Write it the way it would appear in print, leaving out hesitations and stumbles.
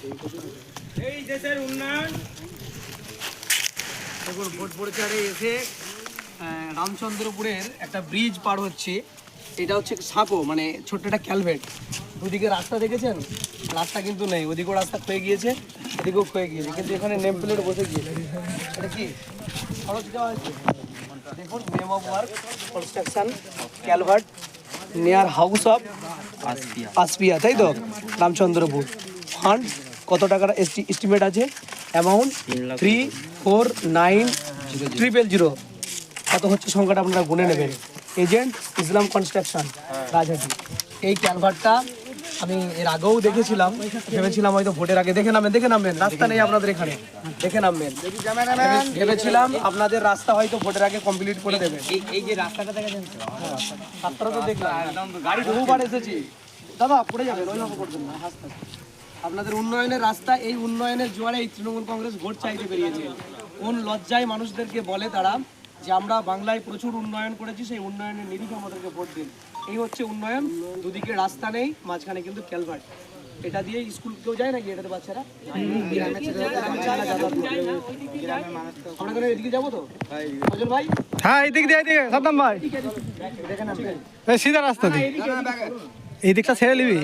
এই দেশের উন্নয়ন দেখুন ভোট প্রচারে এসে রামচন্দ্রপুরের একটা ব্রিজ পার হচ্ছে। এটা হচ্ছে সাঁকো, মানে ছোট্ট একটা ক্যালভেট। দুদিকে রাস্তা দেখেছেন, রাস্তা কিন্তু নেই। ওদিকেও রাস্তা ক্ষয়ে গিয়েছে, এদিকেও ক্ষয়ে গিয়েছে, কিন্তু এখানে নেম প্লেট বসে গিয়েছে। এটা কি খরচ দেওয়া হয়েছে দেখুন, name of work construction culvert near house of Aspia, তাই তো রামচন্দ্রপুর। ফান্ড কত টাকার এস্টিমেট আছে? অ্যামাউন্ট 34900। কত হচ্ছে সংখ্যাটা আপনারা গুনে নেবেন। এজেন্ট ইসলাম কনস্ট্রাকশন রাজহাটি। এই ক্যালভার্টটা আমি এর আগেও দেখেছিলাম, ভেবেছিলাম হয়তো ভোটের আগে দেখে নামবেন, রাস্তা নেই আপনাদের এখানে, দেখে নামবেন। ভেবেছিলাম আপনাদের রাস্তা হয়তো ভোটের আগে কমপ্লিট করে দেবে। এই যে রাস্তাটা দেখেছেন, রাস্তাটা তো দেখলাম, গাড়ি বহুবার এসেছি। দাদা পড়ে যাবেন, ওইভাবে করবেন না, হাসতে। আপনাদের উন্নয়নের রাস্তা, এই উন্নয়নের জোয়ারে এই তৃণমূল কংগ্রেস ভোট চাইতে বেরিয়েছে। কোন লজ্জায় মানুষদেরকে বলে তারা যে আমরা বাংলায় প্রচুর উন্নয়ন করেছি, সেই উন্নয়নের নিরিখে আমাদেরকে ভোট দিন। এই হচ্ছে উন্নয়ন। দুদিকে রাস্তা নেই, মাঝখানে কিন্তু ক্যালভার্ট। এটা দিয়ে স্কুল কেউ যায় নাকি? এটাতে বাচ্চারা আমরা এদিকে যাবো তো অজল ভাই? হ্যাঁ এদিক দিয়ে সাদ্দাম ভাই, সিধা রাস্তা দিয়ে এই দিকটা ছেড়ে নিবি।